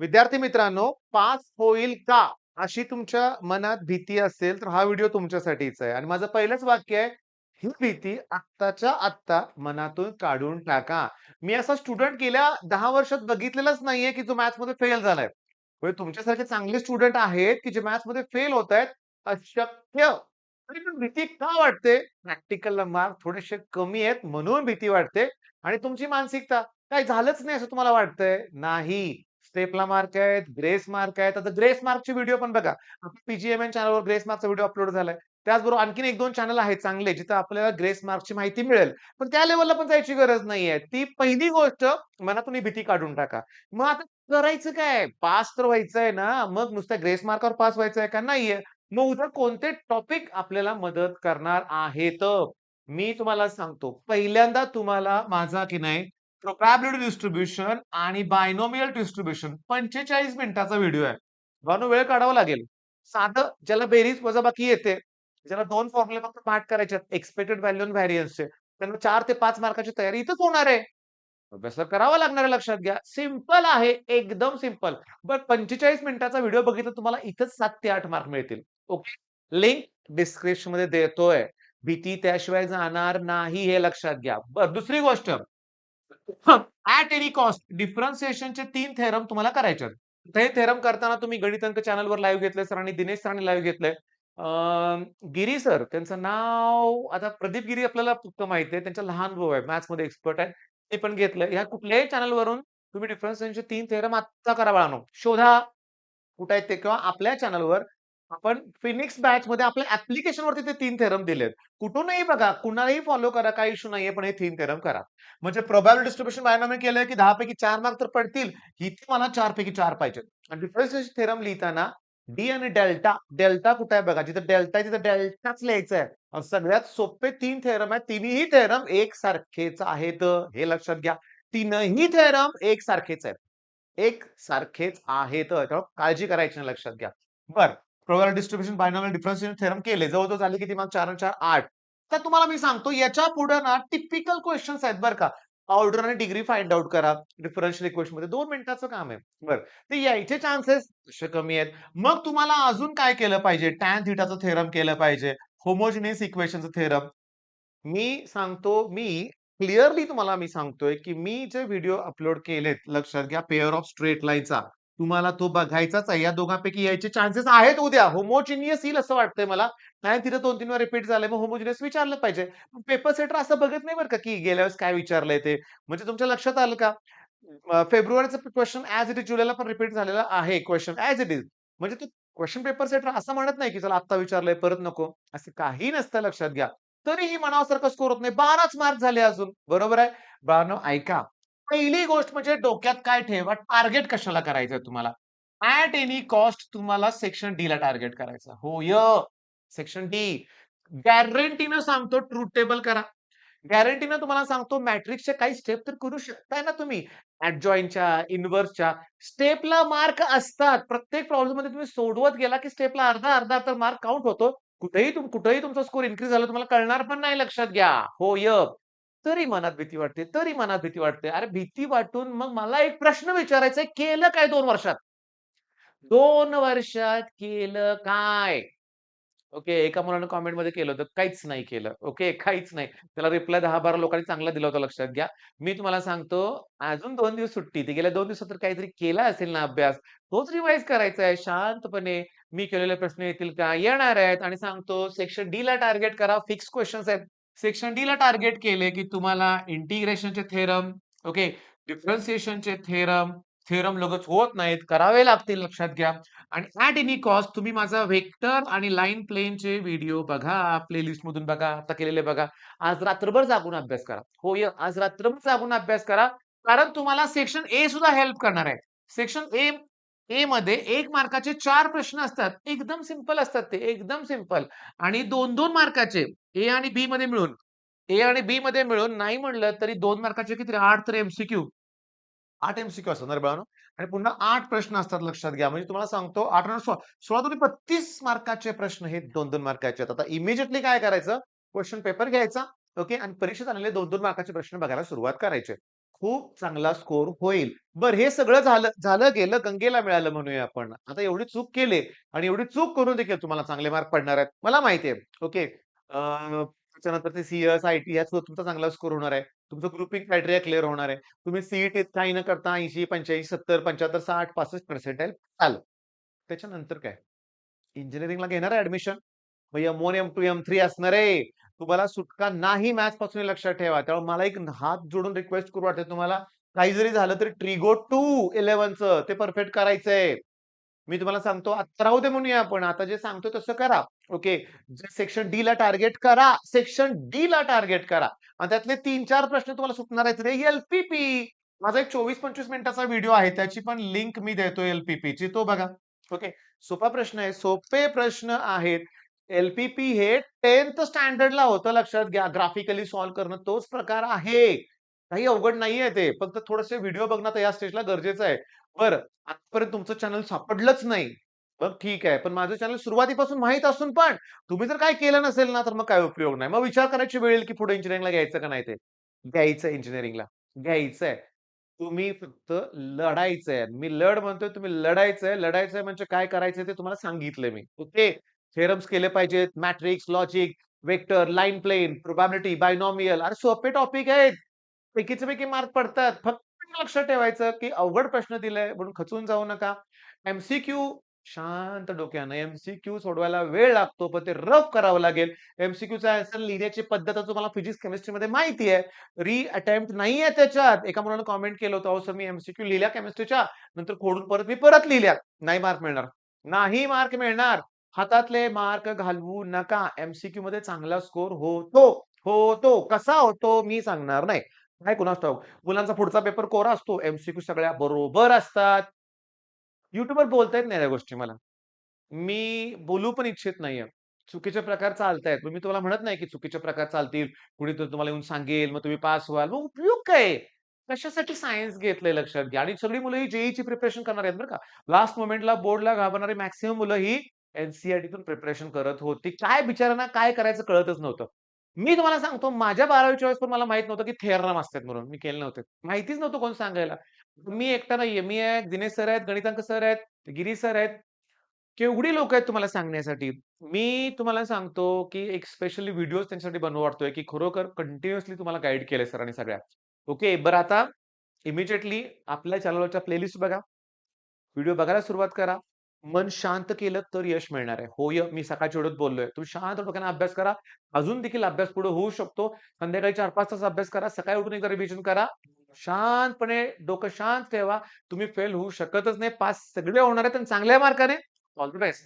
विद्यार्थी मित्रांनो, पास होईल का? अशी तुमच्या मनात भीती असेल, तर हा व्हिडिओ तुमच्यासाठीच आहे. आणि माझं पहिलंच वाक्य आहे, ही भीती आत्ताच्या आत्ता मनातून काढून टाका. मी असा स्टुडंट गेल्या 10 वर्षात बघितलेलाच नाहीये, की जो मॅथ्समध्ये फेल झालाय. म्हणजे तुमच्यासारखे चांगले स्टुडंट आहेत, की जे मॅथ्समध्ये फेल होतायत. अशक्य. तरी पण भीती का वाटते? प्रॅक्टिकलला मार्क थोडेसे कमी आहेत म्हणून भीती वाटते. आणि तुमची मानसिकता, काही झालंच नाही असं तुम्हाला वाटतंय? नाही. स्टेपला मार्क आहेत, ग्रेस मार्क आहेत. आता ग्रेस मार्कचे व्हिडिओ पण बघा. आपल्या पी-जी-एम-एन चॅनलवर ग्रेस मार्कचा व्हिडिओ अपलोड झालाय. त्याचबरोबर आणखीन 1-2 चॅनल आहेत चांगले, जिथं आपल्याला ग्रेस मार्कची माहिती मिळेल. पण त्या लेव्हलला पण जायची गरज नाहीये. ती पहिली गोष्ट मनातून ही भीती काढून टाका. मग आता करायचं काय? पास तर व्हायचंय ना, मग नुसत्या ग्रेस मार्कावर पास व्हायचंय का? नाहीये. मग उद्या कोणते टॉपिक आपल्याला मदत करणार आहेत? मी तुम्हाला सांगतो. पहिल्यांदा तुम्हाला माझा की नाही प्रोबॅबिलिटी डिस्ट्रिब्युशन आणि बायनॉमियल डिस्ट्रिब्युशन 45 मिनिटाचा व्हिडिओ आहे. भावांनो वेळ काढावा लागेल. साधं ज्याला बेरीज वजाबाकी येते, ज्याला 2 फॉर्म्युले फक्त पाठ करायचे आहेत, एक्सपेक्टेड व्हॅल्यू आणि व्हेरियन्सचे. त्यांना 4 ते 5 मार्काची तयारी इथंच होणार आहे. अभ्यास तर करावा लागणार आहे लक्षात घ्या. सिंपल आहे, एकदम सिंपल. बरं 45 मिनिटाचा व्हिडिओ बघितला तुम्हाला इथंच 7 ते 8 मार्क मिळतील. ओके. लिंक डिस्क्रिप्शनमध्ये देतोय. भीती त्याशिवाय जाणार नाही हे लक्षात घ्या. बरं दुसरी गोष्ट ॲट एनी कॉस्ट डिफरन्शिएशनचे 3 थेरम तुम्हाला करायचे आहेत. तर हे थेरम करताना तुम्ही गणित अंक चॅनलवर लाईव्ह घेतलंय सरांनी, दिनेश सरांनी लाईव्ह घेतलंय. गिरी सर त्यांचं नाव आता प्रदीप गिरी आपल्याला फक्त माहिती आहे. त्यांचा लहान भाऊ आहे. मॅथ्समध्ये एक्सपर्ट आहे. ते पण घेतलंय. ह्या कुठल्याही चॅनलवरून तुम्ही डिफरन्शिएशनचे 3 थेरम आत्ता करा बाळांनो. शोधा. कुठे आहेत ते किंवा आपल्या चॅनलवर आपण फिनिक्स बॅचमध्ये आपल्या ॲप्लिकेशनवरती ते 3 थेरम दिलेत. कुठूनही बघा, कुणालाही फॉलो करा, काही इश्यू नाहीये. पण हे 3 थेरम करा. म्हणजे प्रोबॅबिलिटी डिस्ट्रिब्युशन बायनॉमी केलंय, की 10 पैकी 4 मार्क तर पडतील. इथे मला 4 पैकी 4 पाहिजेत. आणि डिफरन्शिएशन थेरम लिहिताना डी आणि डेल्टा, डेल्टा कुठे आहे बघा. जिथे डेल्टा आहे तिथे डेल्टाच लिहायचा आहे. सगळ्यात सोपे 3 थेरम आहेत. तिन्ही थेरम एकसारखेच आहेत. हे लक्षात घ्या. तीनही थेरम एकसारखेच आहेत. एकसारखेच आहेत. त्यामुळे काळजी करायची नाही लक्षात घ्या. बरं. Probability distribution, binomial differentiation theorem केले. जवळ-जवळ झाले किती मग 4 आणि 4 8. तर तुम्हाला मी सांगतो याच्या पुढे ना टिपिकल क्वेशन्स आहेत बरं का. ऑर्डर आणि डिग्री फाइंड आउट करा. डिफरन्शियल इक्वेशनमध्ये 2 मिनिटाचं काम आहे. बरं. ते यायचे चान्सेस तसे कमी आहेत. मग तुम्हाला अजून काय केलं पाहिजे? टॅन थिटाचं थेरम केलं पाहिजे. Homogeneous इक्वेशनचं theorem. मी सांगतो, क्लिअरली तुम्हाला मी सांगतोय, की मी जे व्हिडिओ अपलोड केलेत, लक्षात घ्या पेअर ऑफ स्ट्रेट लाईनचा. तुम्हाला तो बघायचाच आहे. या दोघांपैकी यायचे चान्सेस आहेत उद्या. होमोजिनियस येईल असं वाटतंय मला. नाही तिथं 2-3 वेळा रिपीट झालंय. मग होमोजिनियस विचारलं पाहिजे. पेपर सेटर असं बघत नाही बरं का, की गेल्या वेळेस काय विचारलंय ते. म्हणजे तुमच्या लक्षात आलं का? फेब्रुवारीचा क्वेशन ॲज इट इज जुलैला पण रिपीट झालेला आहे क्वेशन ॲज इट इज. म्हणजे तो क्वेशन पेपर सेटर असं म्हणत नाही, की चला आत्ता विचारलंय परत नको. असं काही नसतं लक्षात घ्या. तरीही मनासारखं स्कोर होत नाही. 12च मार्क झाले अजून. बरोबर आहे? बाळांनो ऐका. पहिली गोष्ट म्हणजे डोक्यात काय ठेवा, टार्गेट कशाला करायचंय तुम्हाला? ॲट एनी कॉस्ट तुम्हाला सेक्शन डीला टार्गेट करायचं. होय. Section D. गॅरंटीनं सांगतो ट्रुथ टेबल करा. गॅरंटीनं तुम्हाला सांगतो मॅट्रिक्सच्या काही स्टेप तर करू शकताय ना तुम्ही. एडजॉइंटच्या, इन्व्हर्सच्या स्टेपला मार्क असतात. प्रत्येक प्रॉब्लेममध्ये तुम्ही सोडवत गेला, की स्टेपला अर्धा-अर्धा तर मार्क काउंट होतो. कुठेही तुमचा स्कोर इन्क्रीज झाला तुम्हाला कळणार पण नाही लक्षात घ्या. होय. तरी मनात भीती वाटते, तरी मनात भीती वाटते. अरे भीती वाटून मग मला एक प्रश्न विचारायचा आहे, केलं काय 2 वर्षात? 2 वर्षात केलं काय? ओके. एका मुलानं कमेंटमध्ये केलं होतं, काहीच नाही केलं. ओके. काहीच नाही. त्याला रिप्लाय 10-12 लोकांनी चांगला दिला होता लक्षात घ्या. मी तुम्हाला सांगतो अजून 2 दिवस सुट्टी. ती गेल्या 2 दिवसात तर काहीतरी केला असेल ना अभ्यास. तोच रिवाईज करायचा आहे शांतपणे. मी केलेले प्रश्न येतील का? येणार आहेत आणि सांगतो सेक्शन डीला टार्गेट करा. फिक्स क्वेशन्स आहेत. सेक्शन डीला टार्गेट केले, की तुम्हाला इंटिग्रेशनचे थेरम, ओके, डिफरन्शिएशनचे थेरम, थेरम लगेच होत नाहीत. करावे लागतील लक्षात घ्या. आणि ॲट एनी कॉस्ट तुम्ही माझा व्हेक्टर आणि लाईन प्लेनचे व्हिडिओ बघा, प्लेलिस्टमधून बघा, आता केलेले बघा. आज रात्रभर जागून अभ्यास करा. होय, आज रात्रभर जागून अभ्यास करा. कारण तुम्हाला सेक्शन ए सुद्धा हेल्प करणार आहे. सेक्शन ए ए मध्ये 1 मार्काचे 4 प्रश्न असतात. एकदम सिंपल असतात ते, एकदम सिंपल. आणि 2-2 मार्काचे ए आणि बी मध्ये मिळून, ए आणि बी मध्ये मिळून नाही म्हणलं तरी 2 मार्काचे किती 8 तर एमसीक्यू. 8 एमसीक्यू असतात ना रे बाळांनो. आणि पुन्हा 8 प्रश्न असतात लक्षात घ्या. म्हणजे तुम्हाला सांगतो 8 आणि 16 16 दुनी 32 मार्काचे प्रश्न हे 2-2 मार्काचे आहेत. आता इमिजिएटली काय करायचं? क्वेशन पेपर घ्यायचा, ओके आणि परीक्षेत आलेले 2-2 मार्काचे प्रश्न बघायला सुरुवात करायचे. खूप चांगला स्कोर होईल. बरं हे सगळं झालं झालं गेलं गंगेला मिळालं म्हणूया आपण. आता एवढी चूक केली आणि एवढी चूक करून देखील तुम्हाला चांगले मार्क पडणार आहेत. मला माहिती आहे. ओके. त्याच्यानंतर ते सी-एस, आय-टी यात सुद्धा तुमचा चांगला स्कोर होणार आहे. तुमचं ग्रुपिंग क्रायटेरिया क्लिअर होणार आहे. तुम्ही सी-ई-टीत काही न करता 80, 85, 70, 75, 60, 65 पर्सेंटाइल आलं. त्याच्यानंतर काय? इंजिनिअरिंगला घेणार आहे ॲडमिशन. मग एम-1, एम-2, एम-3 असणार आहे. तुम्हाला सुटका नाही मॅथ्सपासून हे लक्षात ठेवा. त्यामुळे मला एक हात जोडून रिक्वेस्ट करू वाटते तुम्हाला, काही जरी झालं तरी ट्रिगो 2 11चं ते परफेक्ट करायचंय. मी तुम्हाला सांगतो आत्ता राहू दे म्हणूया आपण. आता जे सांगतोय तसं करा. ओके. जे सेक्शन डीला टार्गेट करा. सेक्शन डीला टार्गेट करा. आणि त्यातले 3-4 प्रश्न तुम्हाला सुटणार आहेत रे एल-पी-पी. माझा एक 24-25 मिनिटाचा व्हिडिओ आहे. त्याची पण लिंक मी देतोय एल-पी-पीची. तो बघा. ओके. सोपा प्रश्न आहे. सोपे प्रश्न आहेत. एल-पी-पी हे 10th स्टँडर्डला होतं लक्षात घ्या. ग्राफिकली सॉल्व्ह करणं तोच प्रकार आहे. काही अवघड नाहीये ते. फक्त थोडेसे व्हिडिओ बघणं तर या स्टेजला गरजेचं आहे. बरं, आजपर्यंत तुमचं चॅनल सापडलंच नाही. मग ठीक आहे. पण माझं चॅनल सुरुवातीपासून माहीत असून पण तुम्ही जर काही केलं नसेल ना, तर मग काय उपयोग नाही. मग विचार करायची वेळ येईल, की पुढे इंजिनिअरिंगला घ्यायचं का नाही ते. घ्यायचं इंजिनिअरिंगला. घ्यायचंय. तुम्ही फक्त लढायचंय. मी लढ म्हणतोय, तुम्ही लढायचंय. लढायचंय म्हणजे काय करायचंय ते तुम्हाला सांगितलंय मी. ओके. थेरम्स केले पाहिजेत, matrix, logic, vector, line plane, probability, binomial अरे सोपे टॉपिक आहेत. पैकीचे पैकी मार्क पडतात. फक्त लक्षात ठेवायचं, की अवघड प्रश्न दिलाय म्हणून खचून जाऊ नका. एम-सी-क्यू शांत डोक्यानं एम-सी-क्यू सोडवायला वेळ लागतो, पण ते रफ करावं लागेल. एम-सी-क्यूचा आन्सर लिहिण्याची पद्धत तुम्हाला फिजिक्स, केमिस्ट्रीमध्ये माहिती आहे. अटेम्प्ट नाहीये त्याच्यात. एका मुलानं कमेंट केलं होतं, "अहो सर मी एम-सी-क्यू लिहिल्या केमिस्ट्रीच्या, नंतर खोडून परत मी परत लिहिल्या." नाही मार्क मिळणार. नाही मार्क मिळणार. हातातले मार्क घालवू नका. एम-सी-क्यू मध्ये चांगला स्कोर होतो. होतो. कसा होतो मी सांगणार नाही. काय कुणास ठाऊक. मुलांचा पुढचा पेपर कोरा असतो. एम-सी-क्यू सगळ्या बरोबर असतात. YouTubeवर बोलता येत नाही या गोष्टी मला. मी बोलू पण इच्छित नाहीये. चुकीचे प्रकार चालतायत. मग मी तुम्हाला म्हणत नाही, की चुकीचे प्रकार चालतील. कुणीतरी तुम्हाला येऊन सांगेल, मग तुम्ही पास व्हाल. मग उपयोग काय आहे? कशासाठी सायन्स घेतलंय लक्षात घ्या. आणि सगळी मुलं ही जे प्रिपरेशन करणार आहेत बरं का. लास्ट मोमेंटला बोर्डला घाबरणारी मॅक्सिमम मुलं ही एन-सी-ई-आरटीतून प्रिपरेशन करत होती. काय बिचाऱ्यांना काय करायचं कळतच नव्हतं. मी तुम्हाला सांगतो माझ्या 12वीच्या वेळेस पण मला माहीत नव्हतं, की थेरम असतात म्हणून. मी केले नव्हते. माहितीच नव्हतं कोण सांगायला. मी एकटा नाहीये. मी आहे, दिनेश सर आहेत, गणितांक सर आहेत, गिरीश सर आहेत. केवढी लोकं आहेत तुम्हाला सांगण्यासाठी. मी तुम्हाला सांगतो, की एक स्पेशली व्हिडिओज त्यांच्यासाठी बनवू वाटतोय, की खरोखर कंटिन्युअसली तुम्हाला गाईड केलंय सरांनी सगळ्या. ओके. बरं आता इमिडिएटली आपल्या चॅनलवरच्या प्लेलिस्ट बघा. व्हिडिओ बघायला सुरुवात करा. मन शांत केलं तर यश मिळणार आहे. होय, मी सकाळच्या व्हिडिओत बोललोय. तुम्ही शांत डोक्याने अभ्यास करा. अजून देखील अभ्यास पुढे होऊ शकतो. संध्याकाळी 4-5 तास अभ्यास करा. सकाळी उठून एकदा रिव्हिजन करा. शांतपणे डोकं शांत ठेवा. तुम्ही फेल होऊ शकतच नाही. पास सगळे होणार आहेत आणि चांगल्या मार्काने. All the best.